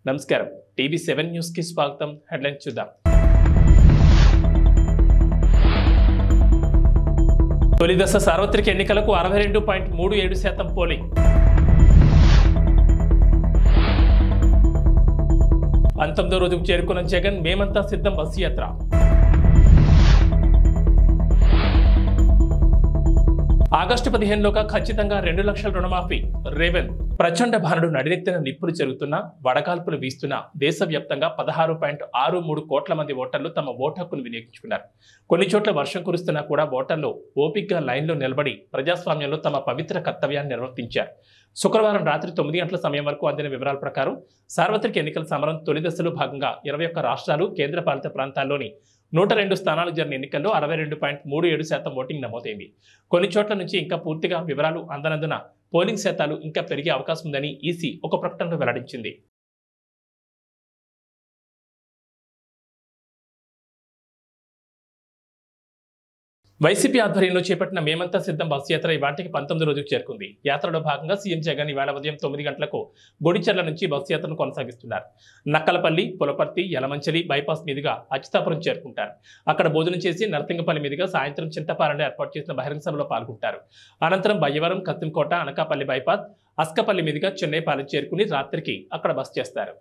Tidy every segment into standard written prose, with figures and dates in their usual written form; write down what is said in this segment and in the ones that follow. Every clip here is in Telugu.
నమస్కారం టీవీ7 న్యూస్ కి స్వాగతం హెడ్లైన్స్ చూద్దాం తొలి దశ సార్వత్రిక ఎన్నికలకు 62.37% పోలింగ్ 19వ రోజుకు చేరుకున్న జగన్ మేమంతా సిద్ధం బస్సు యాత్ర ఆగస్టు 15లోగా ఖచ్చితంగా 2 లక్షల రుణమాఫీ రేవంత్ ప్రచండ భారడు నడినెత్తిన నిప్పులు జరుగుతున్న వడగాల్పులు వీస్తున్న దేశవ్యాప్తంగా 16.63 కోట్ల మంది ఓటర్లు తమ ఓటు హక్కును వినియోగించుకున్నారు. కొన్ని చోట్ల వర్షం కురుస్తున్నా కూడా ఓటర్లు ఓపికగా లైన్లో నిలబడి ప్రజాస్వామ్యంలో తమ పవిత్ర కర్తవ్యాన్ని నిర్వర్తించారు. శుక్రవారం రాత్రి 9 గంటల సమయం వరకు అందిన వివరాల ప్రకారం సార్వత్రిక ఎన్నికల సమరం తొలి దశలో భాగంగా 21 రాష్ట్రాలు కేంద్రపాలిత ప్రాంతాల్లోని 102 స్థానాలు జరిగిన ఎన్నికల్లో 62.37% ఓటింగ్ నమోదైంది. కొన్ని చోట్ల నుంచి ఇంకా పూర్తిగా వివరాలు అందనందున పోలింగ్ శాతాలు ఇంకా పెరిగే అవకాశం ఉందని ఈసీ ఒక ప్రకటనలో వెల్లడించింది. వైసీపీ ఆధ్వర్యంలో చేపట్టిన మేమంతా సిద్ధం బస్సు యాత్ర ఇవాటికి 19వ రోజుకు చేరుకుంది. యాత్రలో భాగంగా సీఎం జగన్ ఇవాళ ఉదయం 9 గంటలకు గొడిచెర్ల నుంచి బస్సు యాత్రను కొనసాగిస్తున్నారు. నక్కలపల్లి, పులపర్తి, యలమంచిలి బైపాస్ మీదుగా అచ్యుతాపురం చేరుకుంటారు. అక్కడ భోజనం చేసి నర్తింగపల్లి మీదుగా సాయంత్రం చింతపాలెంలో ఏర్పాటు చేసిన బహిరంగ సభలో పాల్గొంటారు. అనంతరం బయ్యవరం, కత్తింకోట, అనకాపల్లి బైపాస్, అస్కపల్లి మీదుగా చెన్నైపాలెం చేరుకుని రాత్రికి అక్కడ బస చేస్తారు.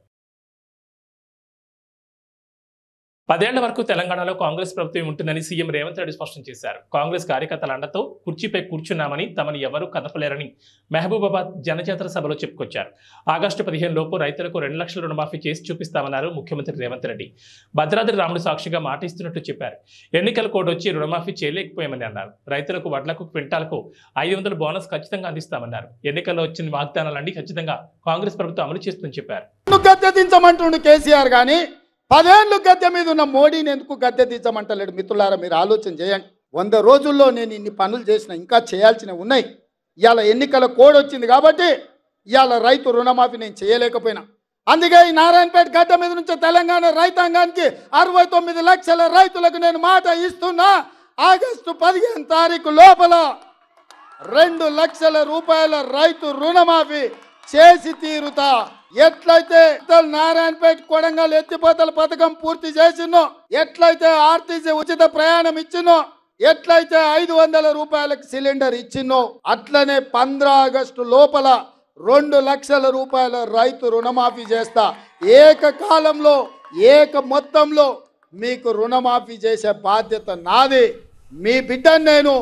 10 ఏళ్ల వరకు తెలంగాణలో కాంగ్రెస్ ప్రభుత్వం ఉంటుందని సీఎం రేవంత్ రెడ్డి స్పష్టం చేశారు. కాంగ్రెస్ కార్యకర్తల అండతో కుర్చీపై కూర్చున్నామని, తమని ఎవరూ కదపలేరని మహబూబాబాద్ జనజాతర సభలో చెప్పుకొచ్చారు. ఆగస్టు 15 లోపు రైతులకు 2 లక్షల రుణమాఫీ చేసి చూపిస్తామన్నారు ముఖ్యమంత్రి రేవంత్ రెడ్డి. భద్రాద్రి రాముడు సాక్షిగా మాట ఇస్తున్నట్టు చెప్పారు. ఎన్నికల కోడ్ వచ్చి రుణమాఫీ చేయలేకపోయామని అన్నారు. రైతులకు వడ్లకు క్వింటాలకు 500 బోనస్ ఖచ్చితంగా అందిస్తామన్నారు. ఎన్నికల్లో వచ్చిన వాగ్దానాలన్నీ ఖచ్చితంగా కాంగ్రెస్ ప్రభుత్వం అమలు చేస్తుందని చెప్పారు. కేసీఆర్ గాని 10 ఏళ్ళు గద్దె మీద ఉన్న మోడీని ఎందుకు గద్దె దించమంటలేడు? మిత్రులారా, మీరు ఆలోచన చేయండి. 100 రోజుల్లో నేను ఇన్ని పనులు చేసిన, ఇంకా చేయాల్సినవి ఉన్నాయి. ఇవాళ ఎన్నికల కోడ్ వచ్చింది కాబట్టి ఇవాళ రైతు రుణమాఫీ నేను చేయలేకపోయినా. అందుకే ఈ నారాయణపేట గడ్డ మీద నుంచి తెలంగాణ రైతాంగానికి 69 లక్షల రైతులకు నేను మాట ఇస్తున్నా. ఆగస్టు 15 తారీఖు లోపల 2 లక్షల రూపాయల రైతు రుణమాఫీ చేసి తీరుతా. ఎట్లయితే నారాయణపేట కొడంగల్ ఎత్తిపోతల పథకం పూర్తి చేసినో, ఎట్లయితే ఆర్టీసీ ఉచిత ప్రయాణం ఇచ్చినో, ఎట్లయితే 500 రూపాయలకు సిలిండర్ ఇచ్చినో, అట్లనే 15 ఆగస్టు లోపల 2 లక్షల రూపాయల రైతు రుణమాఫీ చేస్తా. ఏకకాలంలో మొత్తంలో మీకు రుణమాఫీ చేసే బాధ్యత నాది. మీ బిడ్డను నేను.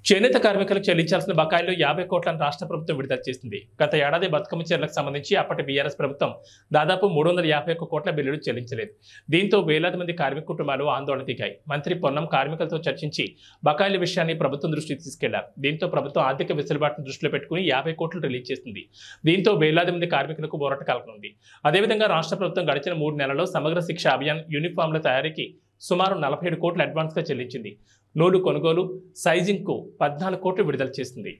చేనేత కార్మికులకు చెల్లించాల్సిన బకాయిల్లో 50 కోట్లను రాష్ట్ర ప్రభుత్వం విడుదల చేసింది. గత ఏడాది బతుకమ్మ చీరలకు సంబంధించి అప్పటి బీఆర్ఎస్ ప్రభుత్వం దాదాపు 351 కోట్ల బిల్లులు చెల్లించలేదు. దీంతో వేలాది మంది కార్మిక కుటుంబాలు ఆందోళన దిగాయి. మంత్రి పొన్నం కార్మికులతో చర్చించి బకాయిల విషయాన్ని ప్రభుత్వం దృష్టికి తీసుకెళ్లారు. దీంతో ప్రభుత్వం ఆర్థిక వెసులుబాటును దృష్టిలో పెట్టుకుని 50 కోట్లు రిలీజ్ చేసింది. దీంతో వేలాది మంది కార్మికులకు ఊరట కలగనుంది. అదేవిధంగా రాష్ట్ర ప్రభుత్వం గడిచిన 3 నెలల్లో సమగ్ర శిక్ష అభియాన్ యూనిఫామ్ల తయారీకి సుమారు 47 కోట్లు అడ్వాన్స్గా చెల్లించింది. నూలు కొనుగోలు, సైజింగ్కు 14 కోట్లు విడుదల చేసింది.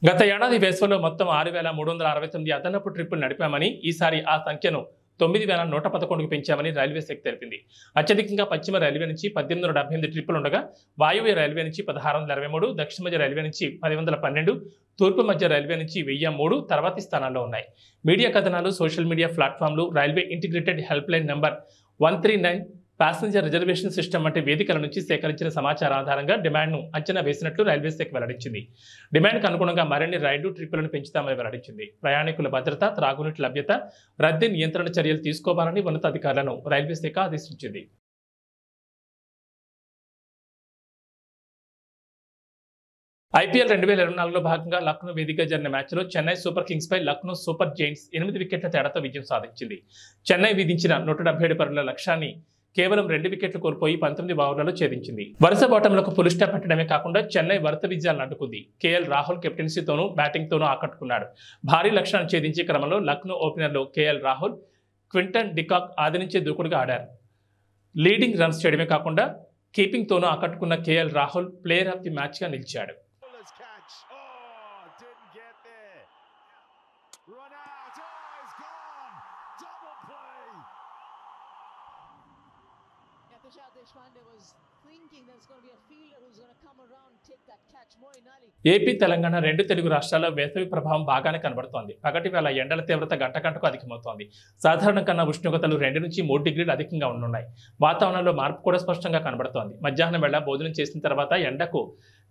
గత ఏడాది వేసవిలో మొత్తం 6,369 అదనపు ట్రిప్పులు నడిపామని, ఈసారి ఆ సంఖ్యను 9,111కు పెంచామని రైల్వే శాఖ తెలిపింది. అత్యధికంగా పశ్చిమ రైల్వే నుంచి 1878 ట్రిప్పులు ఉండగా, వాయువ్య రైల్వే నుంచి 1623, దక్షిణ మధ్య రైల్వే నుంచి 1012, తూర్పు మధ్య రైల్వే నుంచి 1003 తర్వాతి స్థానాల్లో ఉన్నాయి. మీడియా కథనాలు, సోషల్ మీడియా ప్లాట్ఫామ్లు, railway integrated help line number 139, passenger reservation system వంటి వేదికల నుంచి సేకరించిన సమాచారం ఆధారంగా డిమాండ్ను అంచనా వేసినట్లు రైల్వే శాఖ వెల్లడించింది. డిమాండ్కు అనుగుణంగా మరిన్ని రైళ్లు ట్రిప్పులను పెంచుతామని వెల్లడించింది. ప్రయాణికుల భద్రత, త్రాగునీటి లభ్యత, రద్దీ నియంత్రణ చర్యలు తీసుకోవాలని ఉన్నతాధికారులను రైల్వే శాఖ ఆదేశించింది. ఐపీఎల్ 2024లో భాగంగా లక్నో వేదికగా జరిగిన మ్యాచ్లో చెన్నై సూపర్ కింగ్స్ పై లక్నో సూపర్ జైంట్స్ 8 వికెట్ల తేడాతో విజయం సాధించింది. చెన్నై విధించిన 177 పరుగుల లక్ష్యాన్ని కేవలం 2 వికెట్లు కోల్పోయి 19 ఓవర్లలో ఛేదించింది. వరుస బాటంలకు ఫుల్ స్టాప్ పెట్టడమే కాకుండా చెన్నై వరుస విజయాలను అడ్డుకుంది. కేఎల్ రాహుల్ కెప్టెన్సీతోనూ బ్యాటింగ్తోనూ ఆకట్టుకున్నాడు. భారీ లక్ష్యాన్ని ఛేదించే క్రమంలో లక్నో ఓపెనర్లు కేఎల్ రాహుల్, క్వింటన్ డికాక్ ఆదరించే దూకుడుగా ఆడారు. లీడింగ్ రన్స్ చేయడమే కాకుండా కీపింగ్తోనూ ఆకట్టుకున్న K L Rahul player of the మ్యాచ్గా నిలిచాడు. ఏపీ తెలంగాణ రెండు తెలుగు రాష్ట్రాల్లో వేసవి ప్రభావం బాగానే కనబడుతోంది. పగటి వేళ ఎండల తీవ్రత గంట గంటకు అధికమవుతోంది. సాధారణ కన్నా ఉష్ణోగ్రతలు 2 నుంచి 3 డిగ్రీలు అధికంగా ఉండనున్నాయి. వాతావరణంలో మార్పు కూడా స్పష్టంగా కనబడుతోంది. మధ్యాహ్నం వేళ భోజనం చేసిన తర్వాత ఎండకు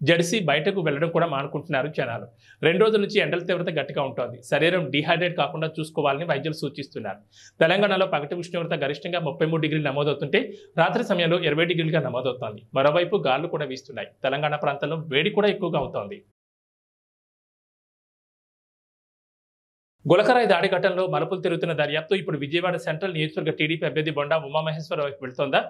జడిసి బయటకు వెళ్లడం కూడా మానుకుంటున్నారు జనాలు. 2 రోజుల నుంచి ఎండల తీవ్రత గట్టిగా ఉంటుంది. శరీరం డిహైడ్రేట్ కాకుండా చూసుకోవాలని వైద్యులు సూచిస్తున్నారు. తెలంగాణలో పగటి ఉష్ణోగ్రత గరిష్టంగా 33 డిగ్రీలు నమోదవుతుంటే రాత్రి సమయంలో 20 డిగ్రీలుగా నమోదవుతోంది. మరోవైపు గాలులు కూడా వీస్తున్నాయి. తెలంగాణ ప్రాంతంలో వేడి కూడా ఎక్కువగా అవుతోంది. గులకరాయి దాడి ఘటనలో మలుపులు తిరుగుతున్న దర్యాప్తు ఇప్పుడు విజయవాడ సెంట్రల్ నియోజకవర్గ టీడీపీ అభ్యర్థి బొండా ఉమామహేశ్వరరావు వైపు వెళ్తోందా?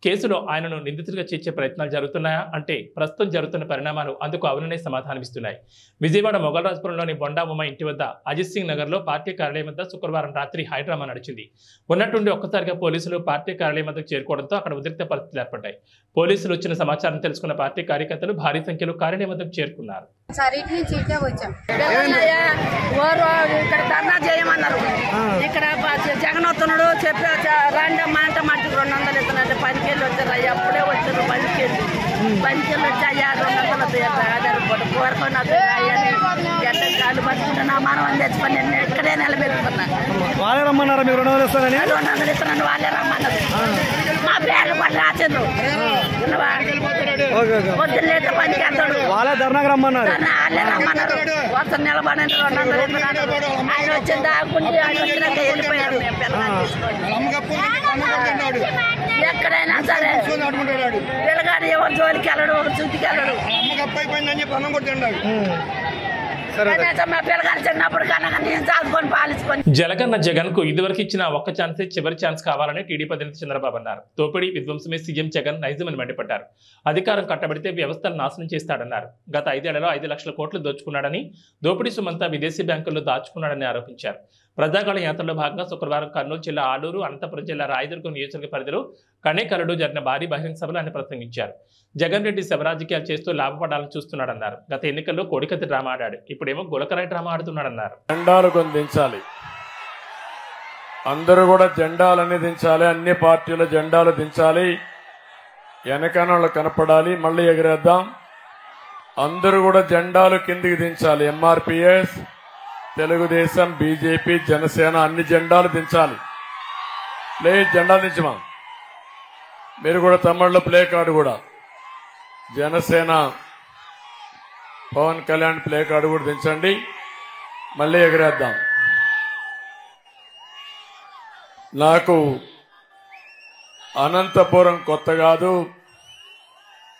కేసులో ఆయనను నిందితుడిగా చేర్చే ప్రయత్నాలు జరుగుతున్నాయా అంటే ప్రస్తుతం జరుగుతున్న పరిణామాలు అందుకు అవుననే సమాధానమిస్తున్నాయి. విజయవాడ మొగల్రాజ్పురంలోని బొండా ఉమా ఇంటి వద్ద అజిత్ సింగ్ నగర్లో పార్టీ కార్యాలయం వద్ద శుక్రవారం రాత్రి హైడ్రామా నడిచింది. ఉన్నట్టుండి ఒక్కసారిగా పోలీసులు పార్టీ కార్యాలయం వద్దకు చేరుకోవడంతో అక్కడ ఉద్రిక్త పరిస్థితులు ఏర్పడ్డాయి. పోలీసులు వచ్చిన సమాచారం తెలుసుకున్న పార్టీ కార్యకర్తలు భారీ సంఖ్యలో కార్యాలయం వద్దకు చేరుకున్నారు. ఇక్కడ జగన్ వస్తున్నాడు చెప్పి రండమ్మా అంటే మట్టి 200 ఇస్తున్నట్టు 10 కేళ్ళు వచ్చారు. అప్పుడే వచ్చారు 10 కేళ్ళు వచ్చాయా 200 కోరుకొని గడ్డ కాళ్ళు పట్టుకుంటున్నా మనం తెచ్చుకొని నేను ఇక్కడే నిలబెట్టుకున్నా. వాళ్ళే రమ్మన్నారు మీరు 200 ఇస్తారని 200 ఇస్తున్నాను వాళ్ళే రమ్మన్నారు. మా పేర్లు కూడా రాసిండు పొద్దున్నేస్తే పనికి వెళ్తాడు. వాళ్ళే ధర్నాకు రమ్మన్నారు. వాళ్ళే రమ్మన్నారు. వస్తా నిలబడి 200 ఇస్తున్నాడు. ఆయన వచ్చిన దాకుండి ఆయన వచ్చినాక వెళ్ళిపోయారు. మేము ఎక్కడైనా సరే పిల్లగాడు ఎవరు జోలికి వెళ్ళడు, ఒక చుట్టుకి వెళ్ళడు. జలగన్న జగన్ కు ఇదివరకు ఇచ్చిన ఒక్క ఛాన్సే చివరి ఛాన్స్ కావాలని టీడీపీ అధినేత చంద్రబాబు అన్నారు. తోపిడి విధ్వంసమే సీఎం జగన్ నైజమని మండిపడ్డారు. అధికారం కట్టబడితే వ్యవస్థను నాశనం చేస్తాడన్నారు. గత 5 ఏళ్లలో 5 లక్షల కోట్లు దోచుకున్నాడని, దోపిడీ సొమ్మంతా విదేశీ బ్యాంకుల్లో దాచుకున్నాడని ఆరోపించారు. ప్రజాగళ యాత్రలో భాగంగా శుక్రవారం కర్నూలు జిల్లా ఆలూరు, అనంతపురం జిల్లా రాయదుర్గం నియోజకవర్గ పరిధిలో కనేకలలో జరిగిన భారీ బహిరంగ సభలో ఆయన ప్రసంగించారు. జగన్ రెడ్డి శవరాజకీయాలు చేస్తూ లాభపడాలని చూస్తున్నాడన్నారు. గత ఎన్నికల్లో కోడికత్తి డ్రామా ఆడాడు, ఇప్పుడేమో గులకరాయి డ్రామా ఆడుతున్నాడన్నారు. జెండాలు కొని దించాలి, అందరూ కూడా జెండాలన్నీ దించాలి, అన్ని పార్టీల జెండాలు దించాలి, వెనకనోళ్ళు కనపడాలి, మళ్ళీ ఎగిరేద్దాం. అందరూ కూడా జెండాలు కిందికి దించాలి. ఎంఆర్పీఎస్, తెలుగుదేశం, బీజేపీ, జనసేన అన్ని జెండాలు దించాలి. ప్లీజ్ జెండా దించమా. మీరు కూడా తమిళలో ప్లే కార్డు కూడా జనసేన పవన్ కళ్యాణ్ ప్లే కార్డు కూడా దించండి, మళ్ళీ ఎగిరేద్దాం. నాకు అనంతపురం కొత్త కాదు,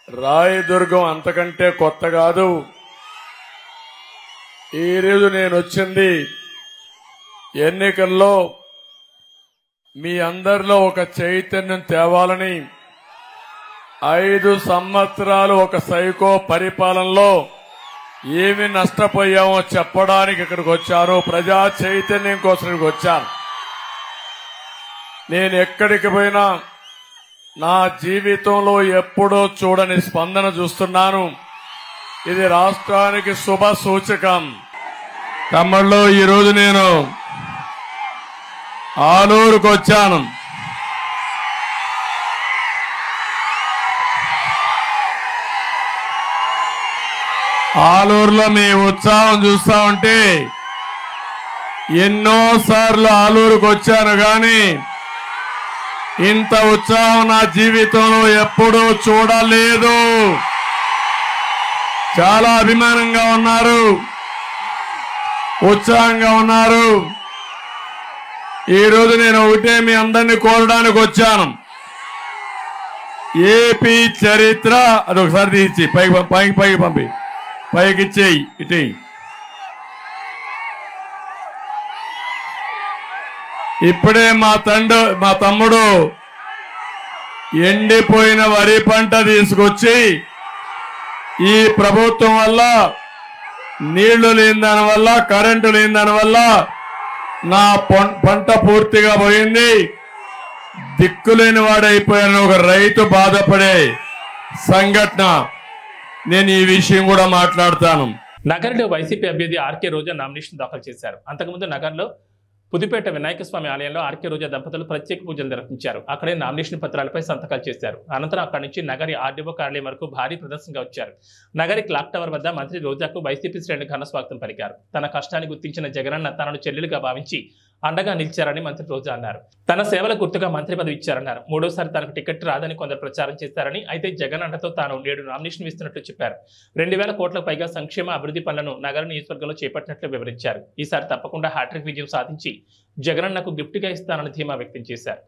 రాయదుర్గం అంతకంటే కొత్త కాదు. ఈరోజు నేను వచ్చింది ఎన్నికల్లో మీ అందరిలో ఒక చైతన్యం తేవాలని. 5 సంవత్సరాలు ఒక సైకో పరిపాలనలో ఏమి నష్టపోయామో చెప్పడానికి ఇక్కడికి వచ్చాను. ప్రజా చైతన్యం కోసం ఇక్కడికి వచ్చాను. నేను ఎక్కడికి పోయినా నా జీవితంలో ఎప్పుడూ చూడని స్పందన చూస్తున్నాను. ఇది రాష్ట్రానికి శుభ సూచకం. తమ్ముళ్ళు, ఈరోజు నేను ఆలూరుకు వచ్చాను. ఆలూరులో మీ ఉత్సాహం చూస్తా ఉంటే ఎన్నోసార్లు ఆలూరుకు వచ్చాను, కానీ ఇంత ఉత్సాహం నా జీవితంలో ఎప్పుడూ చూడలేదు. చాలా అభిమానంగా ఉన్నారు, ఉత్సాహంగా ఉన్నారు. ఈరోజు నేను ఒకటే మీ అందరినీ కోరడానికి వచ్చాను. ఏపీ చరిత్ర అదొకసారి తీసి పైకి పంపి పైకి ఇచ్చేయి. ఇటు ఇప్పుడే మా తమ్ముడు ఎండిపోయిన వరి పంట తీసుకొచ్చి ఈ ప్రభుత్వం వల్ల, నీళ్లు లేని దాని వల్ల, కరెంటు లేని దాని వల్ల నా పంట పూర్తిగా పోయింది, దిక్కులేని వాడైపోయాను ఒక రైతు బాధపడే సంఘటన. నేను ఈ విషయం కూడా మాట్లాడతాను. నగర్లో వైసీపీ అభ్యర్థి ఆర్కే రోజా నామినేషన్ దాఖలు చేశారు. అంతకుముందు నగర్లో పుదుపేట వినాయక స్వామి ఆలయంలో ఆర్కే రోజా దంపతులు ప్రత్యేక పూజలు నిర్వహించారు. అక్కడే నామినేషన్ పత్రాలపై సంతకాలు చేశారు. అనంతరం అక్కడి నుంచి నగరి ఆర్డీఓ కార్యాలయం వరకు భారీ ప్రదర్శనగా వచ్చారు. నగరి క్లాక్ టవర్ వద్ద మంత్రి రోజాకు వైసీపీ శ్రేణులు ఘన స్వాగతం పలికారు. తన కష్టాన్ని గుర్తించిన జగనన్న తనను చెల్లెలుగా భావించి అండగా నిలిచారని మంత్రి రోజా అన్నారు. తన సేవల గుర్తుగా మంత్రి పదవి ఇచ్చారన్నారు. మూడోసారి తనకు టికెట్ రాదని కొందరు ప్రచారం చేశారని, అయితే జగన్ అండతో తాను నేడు నామినేషన్ ఇస్తున్నట్లు చెప్పారు. 2000 కోట్లకు పైగా సంక్షేమ అభివృద్ధి పనులను నగర నియోజకవర్గంలో చేపట్టినట్లు వివరించారు. ఈసారి తప్పకుండా హ్యాట్రిక్ విజయం సాధించి జగనన్నకు గిఫ్ట్గా ఇస్తానని ధీమా వ్యక్తం చేశారు.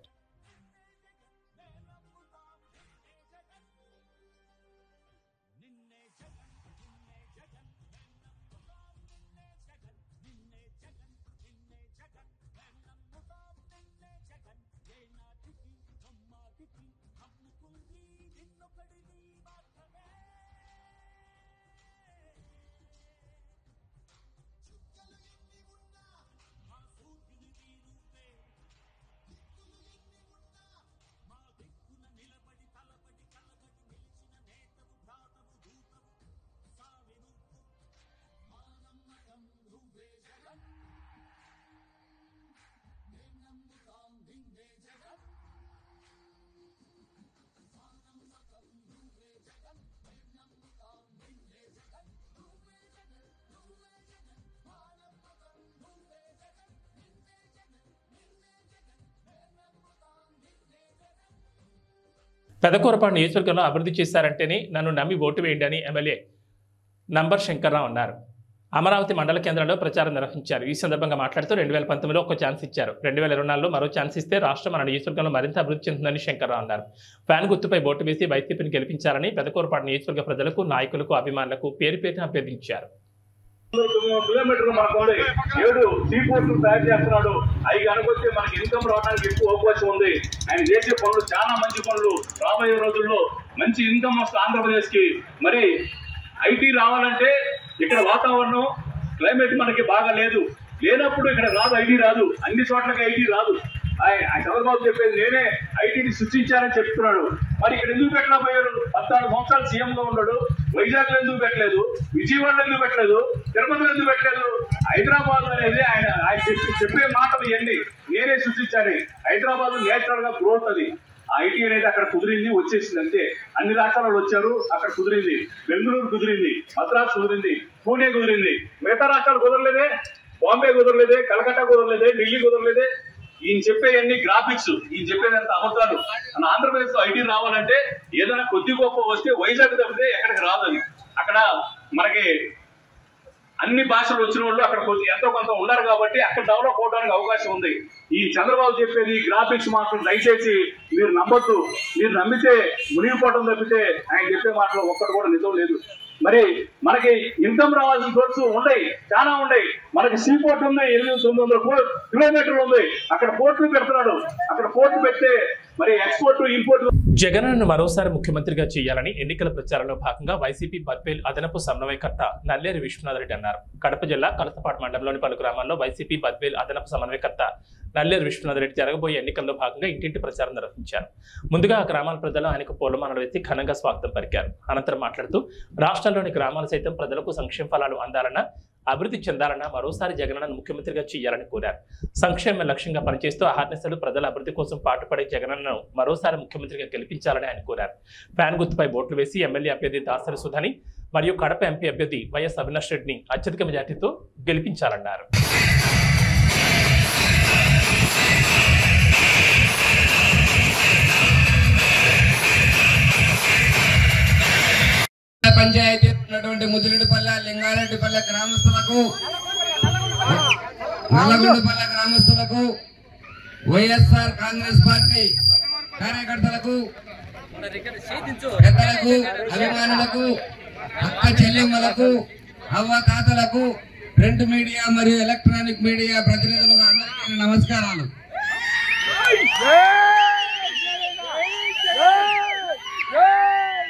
పెదకూరపాడు నియోజకవర్గంలో అభివృద్ధి చేశారంటేనే నన్ను నమ్మి ఓటు వేయండి అని ఎమ్మెల్యే నంబర్ శంకర్రావు అన్నారు. అమరావతి మండల కేంద్రంలో ప్రచారం నిర్వహించారు. ఈ సందర్భంగా మాట్లాడుతూ 2019లో ఒక ఛాన్స్ ఇచ్చారు, 2024లో మరో ఛాన్స్ ఇస్తే రాష్ట్రం మన నియోజకవర్గంలో మరింత అభివృద్ధి చెందుతుందని శంకర్రావు అన్నారు. ఫ్యాన్ గుర్తుపై ఓటు వేసి వైసీపీని గెలిపించారని పెదకూరపాడు నియోజకవర్గ ప్రజలకు, నాయకులకు, అభిమానులకు పేరు పేరున అభ్యర్థించారు. కిలోమీటర్లు మనకోండి 7 సీ పోర్టులు తయారు చేస్తున్నాడు. అవి కనుకొస్తే మనకి ఇన్కమ్ రావడానికి ఎక్కువ అవకాశం ఉంది. ఆయన చేసే పనులు చాలా మంచి పనులు. రాబోయే రోజుల్లో మంచి ఇన్కమ్ వస్తుంది ఆంధ్రప్రదేశ్ కి. మరి ఐటీ రావాలంటే ఇక్కడ వాతావరణం క్లైమేట్ మనకి బాగా లేనప్పుడు ఇక్కడ రాదు, ఐటీ రాదు. అన్ని చోట్లకి ఐటీ రాదు. చంద్రబాబు చెప్పేది నేనే ఐటీని సృష్టించానని చెప్తున్నాడు. మరి ఇక్కడ ఎందుకు పెట్టలేకపోయాడు? 14 సంవత్సరాలు సీఎం గా ఉన్నాడు. వైజాగ్ లో ఎందుకు పెట్టలేదు? విజయవాడలో ఎందుకు పెట్టలేదు? తిరుపతిలో ఎందుకు పెట్టలేదు? హైదరాబాద్ అనేది ఆయన చెప్పే మాటలు ఇవన్నీ నేనే సృష్టించాను. హైదరాబాద్ నేచురల్ గా గ్రోత్ అది. ఐటీ అనేది అక్కడ కుదిరింది, వచ్చేసింది అంతే. అన్ని రాష్ట్రాలు వచ్చారు, అక్కడ కుదిరింది. బెంగళూరు కుదిరింది, మద్రాసు కుదిరింది, పూణే కుదిరింది. మిగతా రాష్ట్రాలు కుదరలేదే. బాంబే కుదరలేదే, కలకత్తా కుదరలేదే, ఢిల్లీ కుదరలేదే. ఈయన చెప్పేవన్నీ గ్రాఫిక్స్, ఈయన చెప్పేదంత అబద్ధాలు. మన ఆంధ్రప్రదేశ్ లో ఐటీ రావాలంటే ఏదైనా కొద్ది గొప్ప వస్తే వైజాగ్ తప్పితే ఎక్కడికి రాదు. అది అక్కడ మనకి అన్ని భాషలు వచ్చిన వాళ్ళు అక్కడ ఎంతో కొంత ఉన్నారు కాబట్టి అక్కడ డెవలప్ అవడానికి అవకాశం ఉంది. ఈ చంద్రబాబు చెప్పేది గ్రాఫిక్స్ మాత్రం దయచేసి మీరు నమ్మొద్దు. మీరు నమ్మితే మునిగిపోవడం తప్పితే ఆయన చెప్పే మాటలు ఒక్కటి కూడా నిజం లేదు. మరి మనకి ఇన్కమ్ రావాల్సిన సోర్స్ ఉన్నాయి, చాలా ఉన్నాయి. మనకి సీ పోర్ట్ ఉంది, 800-900 కిలోమీటర్లు ఉంది. అక్కడ పోర్టులు పెడుతున్నాడు. అక్కడ పోర్టు పెడితే మరి ఎక్స్పోర్ట్ ఇంపోర్ట్. జగన్ను మరోసారి ముఖ్యమంత్రిగా చేయాలని ఎన్నికల ప్రచారంలో భాగంగా వైసీపీ బద్వేల్ అదనపు సమన్వయకర్త నల్లేరు విశ్వనాథరెడ్డి అన్నారు. కడప జిల్లా కలసపాటు మండలంలోని పలు గ్రామాల్లో వైసీపీ బద్వేల్ అదనపు సమన్వయకర్త నల్లేరు విశ్వనాథరెడ్డి జరగబోయే ఎన్నికల్లో భాగంగా ఇంటింటి ప్రచారం నిర్వహించారు. ముందుగా ఆ గ్రామాల ప్రజలు ఆయనకు పూలమాలలు వేసి ఘనంగా స్వాగతం పలికారు. అనంతరం మాట్లాడుతూ రాష్ట్రంలోని గ్రామాలు సైతం ప్రజలకు సంక్షేమ ఫలాలు అందాలన్నా, అభివృద్ధి చెందాలన్నా మరోసారి జగనన్నను ముఖ్యమంత్రిగా చేయాలని కోరారు. సంక్షేమ లక్ష్యంగా పనిచేస్తూ అహర్నిశలు ప్రజల అభివృద్ధి కోసం పాటుపడే జగనన్నను మరోసారి ముఖ్యమంత్రిగా గెలిపించాలని ఆయన కోరారు. ఫ్యాన్ గుర్తుపై ఓట్లు వేసి ఎమ్మెల్యే అభ్యర్థి దాసరి సుధని మరియు కడప ఎంపీ అభ్యర్థి వైఎస్ అవినాష్ రెడ్డిని అత్యధిక మెజార్టీతో గెలిపించాలన్నారు. పంచాయతీ ఉన్నటువంటి ముదిరెడ్డిపల్లె, లింగారెడ్డిపల్లె గ్రామస్తులకు, నల్లగొండపల్లె గ్రామస్తులకు, వైఎస్ఆర్ కాంగ్రెస్ పార్టీ కార్యకర్తలకు, పెద్దలకు, అభిమానులకు, అక్క చెల్లెమ్మలకు, అవ్వతాతలకు, ప్రింట్ మీడియా మరియు ఎలక్ట్రానిక్ మీడియా ప్రతినిధులకు అందరికీ నమస్కారాలు.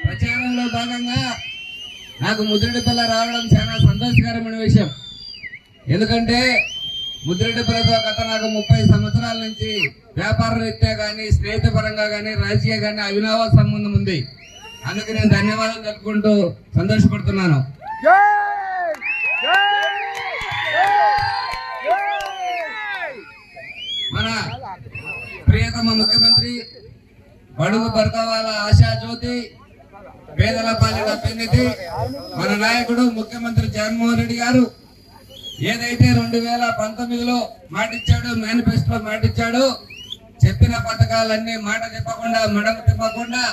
ప్రచారంలో భాగంగా నాకు ముదిరెడ్డిపల్లె రావడం చాలా సంతోషకరమైన విషయం. ఎందుకంటే ముదిరెడ్డిపల్లెతో గత నాకు 30 సంవత్సరాల నుంచి వ్యాపార రీత్యా కానీ, స్నేహితపరంగా కానీ, రాజకీయ కానీ అవినావ సంబంధం ఉంది. అందుకు నేను ధన్యవాదాలు తెలుపుకుంటూ సంతోషపడుతున్నాను. ప్రియతమ ముఖ్యమంత్రి, బడుగు బర్గవాల ఆశా జ్యోతి, పేదల పాలిట పెన్నిధి మన నాయకుడు ముఖ్యమంత్రి జగన్మోహన్ రెడ్డి గారు ఏదైతే 2019లో మాటిచ్చాడు, మేనిఫెస్టోలో మాటిచ్చాడు, చెప్పిన పథకాలన్నీ మాట చెప్పకుండా మడమ తిప్పకుండా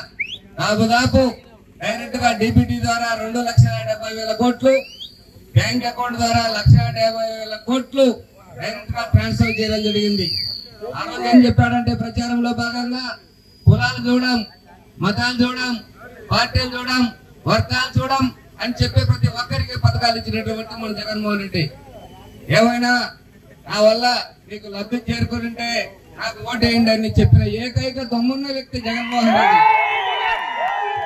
దాదాపు డైరెక్ట్ గా డిబిటీ ద్వారా 2,70,000 కోట్లు, బ్యాంక్ అకౌంట్ ద్వారా 1,50,000 కోట్లు డైరెక్ట్ గా ట్రాన్స్ఫర్ చేయడం జరిగింది. ఆ రోజు ఏం చెప్పాడంటే ప్రచారంలో భాగంగా కులాలు చూడం, మతాలు చూడం, పార్టీలు చూడం, వర్గాలు చూడం అని చెప్పి ప్రతి ఒక్కరికి పథకాలు ఇచ్చినటువంటి మన జగన్మోహన్ రెడ్డి. ఏమైనా నా వల్ల మీకు లబ్ధి చేరుకుంటే నాకు ఓటేయండి అని చెప్పిన ఏకైక దమ్మున్న వ్యక్తి జగన్మోహన్ రెడ్డి.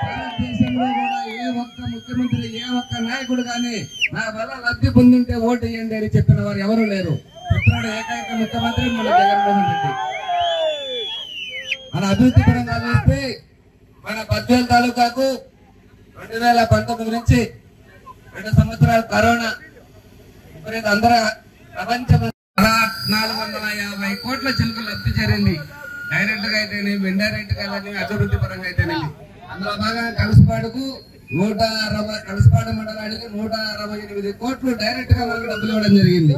భారతదేశంలో కూడా ఏ ఒక్క ముఖ్యమంత్రి, ఏ ఒక్క నాయకుడు కానీ నా వల్ల లబ్ధి పొందింటే ఓటేయండి అని చెప్పిన వారు ఎవరు లేరు. చెప్పినాడు ఏకైక ముఖ్యమంత్రి మన జగన్మోహన్ రెడ్డి. మన అభివృద్ధి పరంగా చూస్తే మన బద్వేల్ తాలూకాకు 2019 నుంచి 2 సంవత్సరాలు కరోనా అందరూ ప్రపంచం 450 కోట్ల చిలుకు లబ్ధి చేరింది. డైరెక్ట్ గా అయితేనేమి, ఇండైరెక్ట్ గా అభివృద్ధి పరంగా అయితేనేమి. అందులో భాగంగా కలసపాడుకు 160 కలసపాడు మండలానికి 168 కోట్లు డైరెక్ట్ గా మనకు డబ్బులు ఇవ్వడం జరిగింది.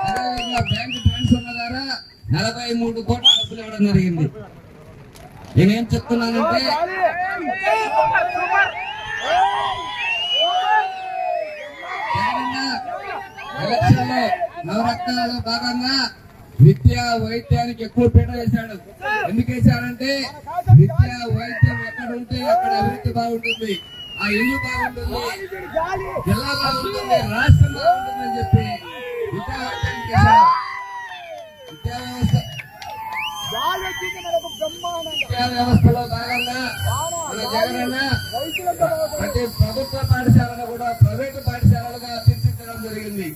అదేవిధంగా బ్యాంకు ట్రాన్స్ఫర్ ద్వారా 43 కోట్ల డబ్బులు ఇవ్వడం జరిగింది. నేనేం చెప్తున్నానంటే ఎలక్షన్ లో నవరత్నాలలో భాగంగా విద్యా వైద్యానికి ఎక్కువ పీట వేశాడు. ఎందుకు వేశాడంటే విద్యా వైద్యం ఎక్కడ ఉంటే అక్కడ అభివృద్ధి బాగుంటుంది, ఆ ఇల్లు బాగుంటుంది, జిల్లా బాగుంటుంది, రాష్ట్రం బాగుంటుందని చెప్పి విద్యా వైద్యానికి వేశాడు. విద్యా వ్యవస్థలో భాగంగా మన జగనన్న ప్రతి ప్రభుత్వ పాఠశాలను కూడా ప్రైవేటు పాఠశాలలుగా తీర్చిదిద్దడం జరిగింది.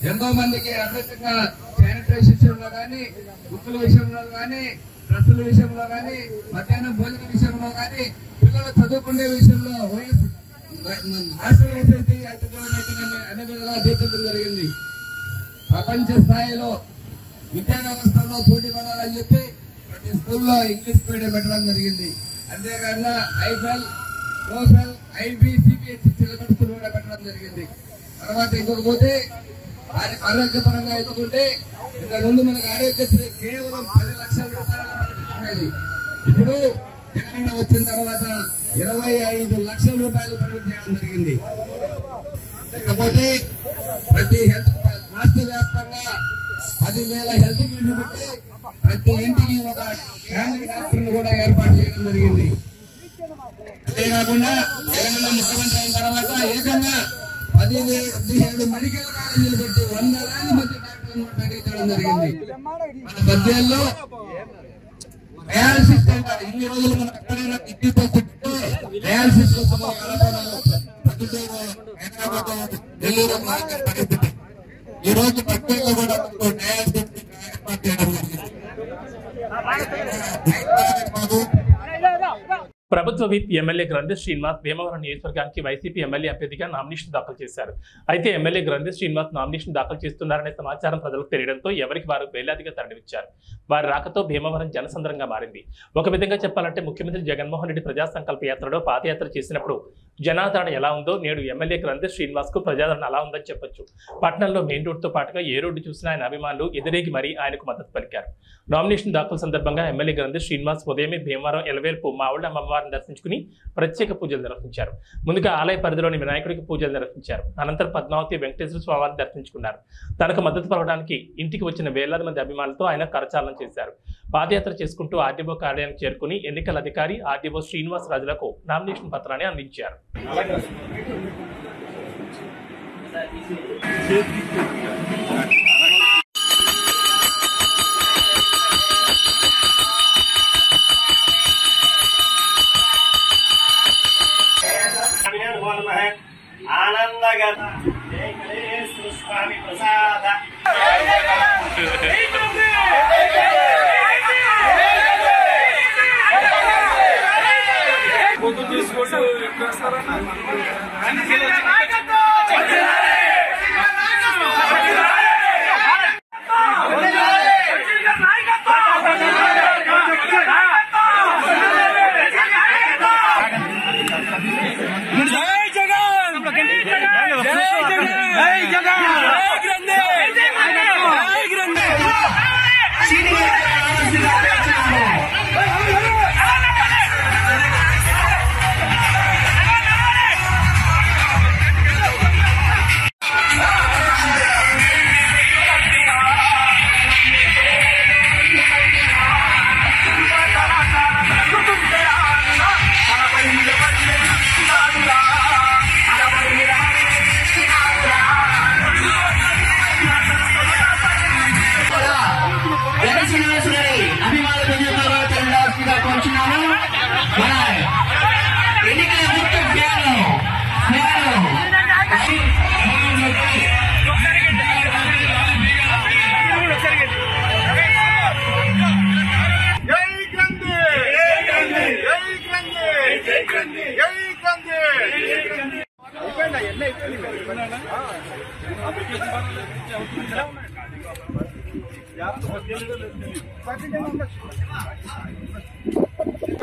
ఎంతో మందికి అద్భుతంగా శానిటరీ విషయంలో కానీ, బుక్కుల విషయంలో కానీ, డ్రెస్సుల విషయంలో కానీ, మధ్యాహ్నం భోజన విషయంలో కానీ, పిల్లలు చదువుకునే విషయంలో అన్ని విధాలుగా తీర్చడం జరిగింది. ప్రపంచ స్థాయిలో విద్యా వ్యవస్థలో పోటీ పడాలని చెప్పి ప్రతి స్కూల్లో ఇంగ్లీష్ మీడియం పెట్టడం జరిగింది. అంతేకాకుండా Eiffel, TOEFL, IB, CBSE syllabus కూడా పెట్టడం జరిగింది. తర్వాత ఇంకొక పోతే ఆరోగ్యపరంగా ఎత్తుకుంటే ఇంత ముందు మనకు ఆరోగ్యశ్రీ కేవలం 10 లక్షల రూపాయలు, ఇప్పుడు తెలంగాణ వచ్చిన తర్వాత 25 లక్షల రూపాయలు ప్రకటన చేయడం జరిగింది. లేకపోతే ప్రతి హెల్త్ రాష్ట్ర వ్యాప్తంగా 10,000 హెల్త్ క్లినిక్ పెట్టి ప్రతి ఇంటికి ఒక ఫ్యామిలీ డాక్టర్ కూడా ఏర్పాటు చేయడం జరిగింది. అంతేకాకుండా తెలంగాణ ముఖ్యమంత్రి అయిన తర్వాత ఏకంగా 17 మెడికల్ కాలేజీలు పెట్టి 100,000 మంది డాక్టర్లను ప్రకటించడం జరిగింది. మన బద్వేల్లో డయాలసిస్ సెంటర్ ఇన్ని రోజులు మనం ఎక్కడైనా కిడ్నీతో చుట్టూ డయాలసిస్ కోసం హైదరాబాద్, ఢిల్లీలో పరిస్థితి. ఈ రోజు బద్వేల్లో కూడా డయాలసిస్ ఏర్పాటు చేయడం జరిగింది. ప్రభుత్వ విప్ ఎమ్మెల్యే గ్రంథి శ్రీనివాస్ భీమవరం నియోజకవర్గానికి వైసీపీ ఎమ్మెల్యే అభ్యర్థిగా నామినేషన్ దాఖలు చేశారు. అయితే ఎమ్మెల్యే గ్రంథి శ్రీనివాస్ నామినేషన్ దాఖలు చేస్తున్నారనే సమాచారం ప్రజలకు తెలియడంతో ఎవరికి వారు వేలాదిగా తరలివచ్చారు. వారి రాకతో భీమవరం జనసంద్రంగా మారింది. ఒక విధంగా చెప్పాలంటే ముఖ్యమంత్రి జగన్మోహన్ రెడ్డి ప్రజా సంకల్ప యాత్రలో పాదయాత్ర చేసినప్పుడు జనాదరణ ఎలా ఉందో నేడు ఎమ్మెల్యే గ్రంథి శ్రీనివాస్ కు ప్రజాదరణ అలా ఉందని చెప్పొచ్చు. పట్టణంలో మెయిన్ రోడ్డుతో పాటుగా ఏ రోడ్డు చూసినా ఆయన అభిమానులు ఎదురేగి మరీ ఆయనకు మద్దతు పలికారు. నామినేషన్ దాఖలు సందర్భంగా ఎమ్మెల్యే గ్రంథి శ్రీనివాస్ ఉదయమే భీమవరం ఎలవేల్పు మావుళ్ళ అమ్మవారిని దర్శించుకుని ప్రత్యేక పూజలు నిర్వహించారు. ముందుగా ఆలయ పరిధిలోని వినాయకుడికి పూజలు నిర్వహించారు. అనంతరం పద్మావతి వెంకటేశ్వర స్వామివారిని దర్శించుకున్నారు. తనకు మద్దతు పలకడానికి ఇంటికి వచ్చిన వేలాది మంది అభిమానులతో ఆయన కరచాలనం చేశారు. పాదయాత్ర చేసుకుంటూ ఆర్డీఓ కార్యాలయానికి చేరుకుని ఎన్నికల అధికారి ఆర్డీఓ శ్రీనివాస్ రాజులకు నామినేషన్ పత్రాన్ని అందించారు. ఆనందగత స్వామి ప్రసాద తీసుకుంటూ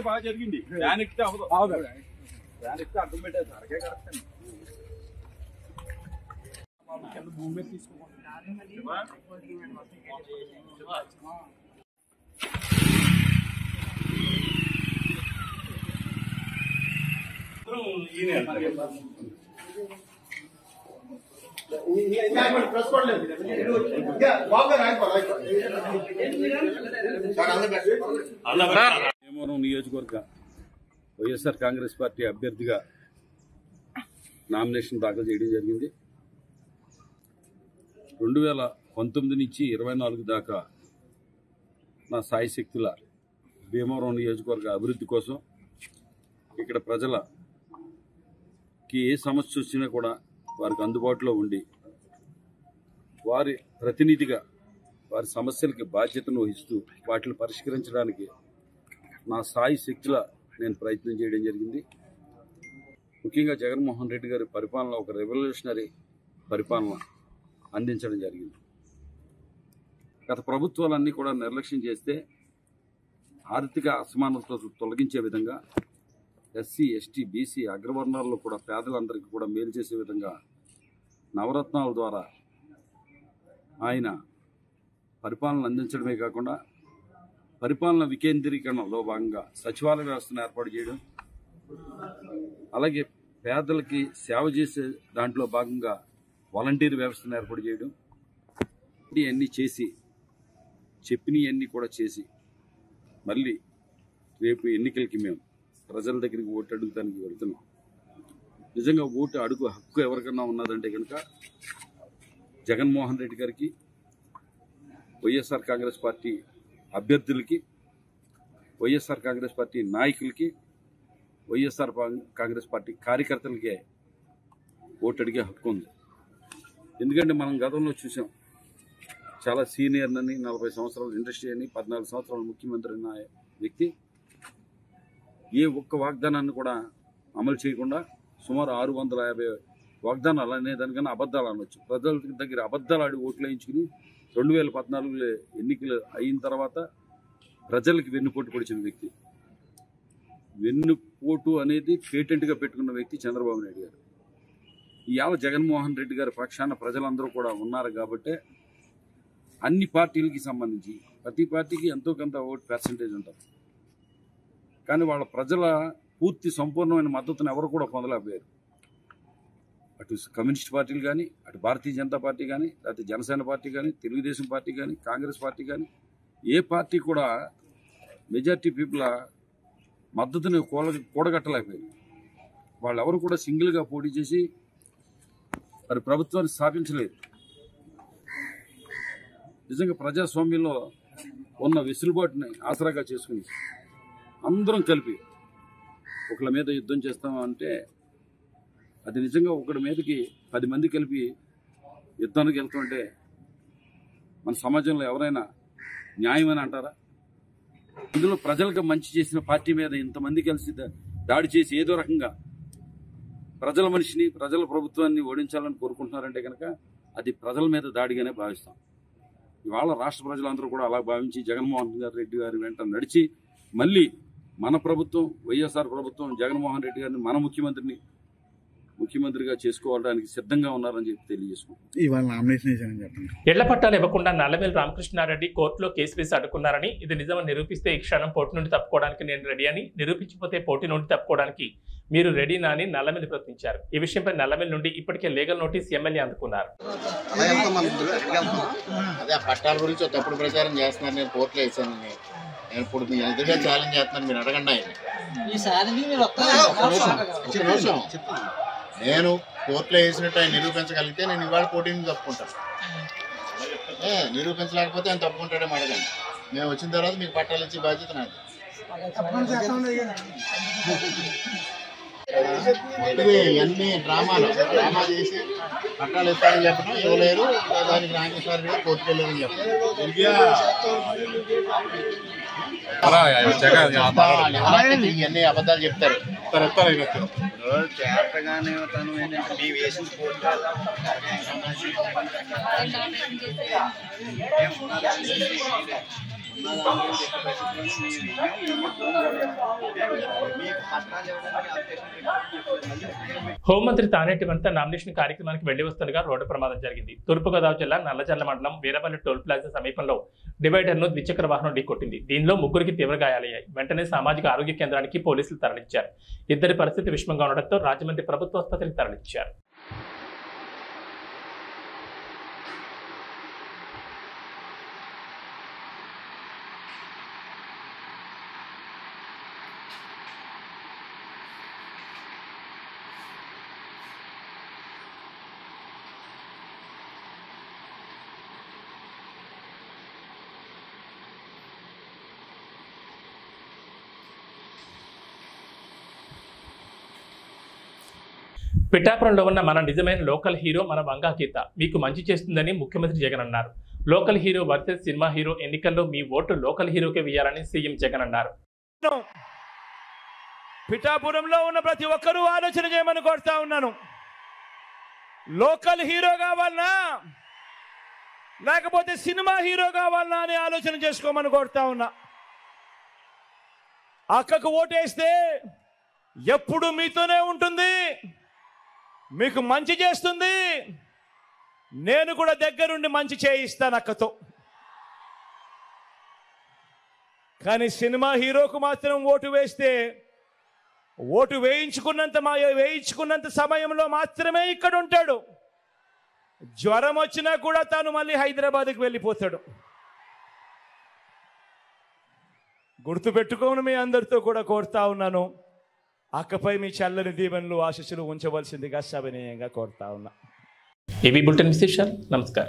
బాగా జరిగింది. ఫ్యాన్ ఎక్కితే అవ్వదు. ఫ్యాన్ ఎక్కితే అడ్డం పెట్టేది అరగే కరెక్ట్. భూమి మీద తీసుకోవాలి. భీమవరం నియోజకవర్గ వైఎస్ఆర్ కాంగ్రెస్ పార్టీ అభ్యర్థిగా నామినేషన్ దాఖలు చేయడం జరిగింది. 2019 నుంచి 24 దాకా నా సాయశక్తుల భీమవరం నియోజకవర్గ అభివృద్ధి కోసం ఇక్కడ ప్రజలకి ఏ సమస్య వచ్చినా కూడా వారికి అందుబాటులో ఉండి వారి ప్రతినిధిగా వారి సమస్యలకి బాధ్యతను వహిస్తూ వాటిని పరిష్కరించడానికి నా సాయశక్తుల నేను ప్రయత్నం చేయడం జరిగింది. ముఖ్యంగా జగన్మోహన్ రెడ్డి గారి పరిపాలన ఒక రెవల్యూషనరీ పరిపాలన అందించడం జరిగింది. గత ప్రభుత్వాలన్నీ కూడా నిర్లక్ష్యం చేస్తే ఆర్థిక అసమానతలు తొలగించే విధంగా ఎస్సీ, ఎస్టీ, బీసీ అగ్రవర్ణాల్లో కూడా పేదలందరికీ కూడా మేలు చేసే విధంగా నవరత్నాల ద్వారా ఆయన పరిపాలన అందించడమే కాకుండా పరిపాలన వికేంద్రీకరణలో భాగంగా సచివాలయ వ్యవస్థను ఏర్పాటు చేయడం, అలాగే పేదలకి సేవ చేసే దాంట్లో భాగంగా వాలంటీర్ వ్యవస్థను ఏర్పాటు చేయడం, ఇవన్నీ చేసి చెప్పినవన్నీ కూడా చేసి మళ్ళీ రేపు ఎన్నికలకి మేము ప్రజల దగ్గరికి ఓటు అడుగుతానికి వెళ్తున్నాం. నిజంగా ఓటు అడుగు హక్కు ఎవరికన్నా ఉన్నదంటే కనుక జగన్మోహన్ రెడ్డి గారికి, వైఎస్ఆర్ కాంగ్రెస్ పార్టీ అభ్యర్థులకి, వైఎస్ఆర్ కాంగ్రెస్ పార్టీ నాయకులకి, వైఎస్ఆర్ కాంగ్రెస్ పార్టీ కార్యకర్తలకే ఓటు అడిగే హక్కు ఉంది. ఎందుకంటే మనం గతంలో చూసాం, చాలా సీనియర్ అని 40 సంవత్సరాల ఇండస్ట్రీ అని 14 సంవత్సరాల ముఖ్యమంత్రి అయిన వ్యక్తి ఏ ఒక్క వాగ్దానాన్ని కూడా అమలు చేయకుండా సుమారు 650 వాగ్దానాలు అనేదానికన్నా అబద్ధాలు అనొచ్చు. ప్రజల దగ్గర అబద్ధాలు ఆడి ఓట్లు వేయించుకుని 2014 ఎన్నికలు అయిన తర్వాత ప్రజలకి వెన్నుపోటు పొడిచిన వ్యక్తి. వెన్నుపోటు అనేది పేటెంట్గా పెట్టుకున్న వ్యక్తి చంద్రబాబు నాయుడు గారు. ఇవాళ జగన్మోహన్ రెడ్డి గారి పక్షాన ప్రజలందరూ కూడా ఉన్నారు కాబట్టి అన్ని పార్టీలకి సంబంధించి ప్రతి పార్టీకి ఎంతో కొంత ఓటు పర్సంటేజ్ ఉంటుంది. కానీ వాళ్ళ ప్రజల పూర్తి సంపూర్ణమైన మద్దతును ఎవరు కూడా పొందలేకపోయారు. అటు కమ్యూనిస్ట్ పార్టీలు కానీ, అటు భారతీయ జనతా పార్టీ కానీ, లేకపోతే జనసేన పార్టీ కానీ, తెలుగుదేశం పార్టీ కానీ, కాంగ్రెస్ పార్టీ కానీ, ఏ పార్టీ కూడా మెజార్టీ పీపుల్ మద్దతుని కూడగట్టలేకపోయింది. వాళ్ళెవరు కూడా సింగిల్గా పోటీ చేసి మరి ప్రభుత్వాన్ని స్థాపించలేదు. నిజంగా ప్రజాస్వామ్యంలో ఉన్న వెసులుబాటుని ఆసరాగా చేసుకుని అందరం కలిపి ఒకళ్ళ మీద యుద్ధం చేస్తామంటే అది నిజంగా ఒకటి మీదకి 10 మంది కలిపి యుద్ధానికి వెళ్తుంటే మన సమాజంలో ఎవరైనా న్యాయమని అంటారా? ఇందులో ప్రజలకు మంచి చేసిన పార్టీ మీద ఇంతమంది కలిసి దాడి చేసి ఏదో రకంగా ప్రజల మనిషిని, ప్రజల ప్రభుత్వాన్ని ఓడించాలని కోరుకుంటున్నారంటే కనుక అది ప్రజల మీద దాడిగానే భావిస్తాం. ఇవాళ రాష్ట్ర ప్రజలందరూ కూడా అలా భావించి జగన్మోహన్ రెడ్డి గారి వెంట నడిచి మళ్ళీ మన ప్రభుత్వం, వైఎస్ఆర్ ప్రభుత్వం, జగన్మోహన్ రెడ్డి గారిని మన ముఖ్యమంత్రిగా చేసుకోవడానికి సిద్ధంగా ఉన్నారని చెప్పి తెలియజేసుకుంటాం. ఇళ్ల పట్టాలు ఇవ్వకుండా నల్లమేలు రామకృష్ణారెడ్డి కోర్టులో కేసు వేసి అడ్డుకున్నారని, ఇది నిజమని నిరూపిస్తే ఈ క్షణం పోటీ నుండి తప్పుకోవడానికి నేను రెడీ అని, నిరూపించకపోతే పోటీ నుండి తప్పుకోవడానికి మీరు రెడీనా అని నల్లమేలు ప్రశ్నించారు. ఈ విషయంపై నల్లమేలు నుండి ఇప్పటికే లీగల్ నోటీస్ ఎమ్మెల్యే అందుకున్నారు. అదే పట్టాల గురించి తప్పుడు ప్రచారం చేస్తున్నారు. నేను కోర్టులో వేసాను. నేను ఇప్పుడు మీ ఎదురుగా ఛాలెంజ్ చేస్తున్నాను. మీరు అడగండి ఆయన. నేను కోర్టులో వేసినట్టు ఆయన నిరూపించగలిగితే నేను ఇవాళ పోటీ నుంచి తప్పుకుంటాను. నిరూపించలేకపోతే ఆయన తప్పుకుంటాడేమో అడగండి. మేము వచ్చిన తర్వాత మీకు పట్టాలు ఇచ్చే బాధ్యత నాది. ఇవన్నీ డ్రామా చేసి పట్టాలు ఇస్తారని చెప్పడం, ఇవ్వలేరు, దానికి రామకృష్ణ గారు కోర్టుకు వెళ్ళారని చెప్పడం, ఇవన్నీ అబద్ధాలు చెప్తారు. చేతగానే తను ఏంటంటే మీ వేసిన పోటీ హోంమంత్రి తానేటి వనిత నామినేషన్ కార్యక్రమానికి వెళ్లి వస్తుండగా రోడ్డు ప్రమాదం జరిగింది. తూర్పుగోదావరి జిల్లా నల్లజర్ల మండలం వీరపల్లి టోల్ ప్లాజా సమీపంలో డివైడర్ను ద్విచక్ర వాహనం ఢీకొట్టింది. దీనిలో ముగ్గురికి తీవ్ర గాయాలయ్యాయి. వెంటనే సామాజిక ఆరోగ్య కేంద్రానికి పోలీసులు తరలించారు. ఇద్దరి పరిస్థితి విషమంగా ఉండడంతో రాజమండ్రి ప్రభుత్వ ఆసుపత్రికి తరలించారు. పిఠాపురంలో ఉన్న మన నిజమైన లోకల్ హీరో మన వంగా గీత మీకు మంచి చేస్తుందని ముఖ్యమంత్రి జగన్ అన్నారు. Local hero versus cinema hero ఎన్నికల్లో మీ ఓటు లోకల్ హీరోకే వేయాలని సీఎం జగన్ అన్నారు. పిఠాపురంలో ఉన్న ప్రతి ఒక్కరూ ఆలోచన చేయమని కోరుతా ఉన్నాను. లోకల్ హీరో కావాలనా లేకపోతే సినిమా హీరో కావాలనా అని ఆలోచన చేసుకోమని కోరుతా ఉన్నా. అక్కకు ఓటేస్తే ఎప్పుడు మీతోనే ఉంటుంది, మీకు మంచి చేస్తుంది. నేను కూడా దగ్గరుండి మంచి చేయిస్తాను అక్కతో. కానీ సినిమా హీరోకు మాత్రం ఓటు వేస్తే ఓటు వేయించుకున్నంత సమయంలో మాత్రమే ఇక్కడ ఉంటాడు. జ్వరం వచ్చినా కూడా తాను మళ్ళీ హైదరాబాద్కి వెళ్ళిపోతాడు. గుర్తుపెట్టుకోను మీ అందరితో కూడా కోరుతా ఉన్నాను. అక్కపై మీ చల్లని దీవెనలు ఆశీస్సులు ఉంచవలసిందిగా సవినయంగా కోరుతా ఉన్నా. ఏబీ బులెటిన్ విశేషాలు. నమస్కారం.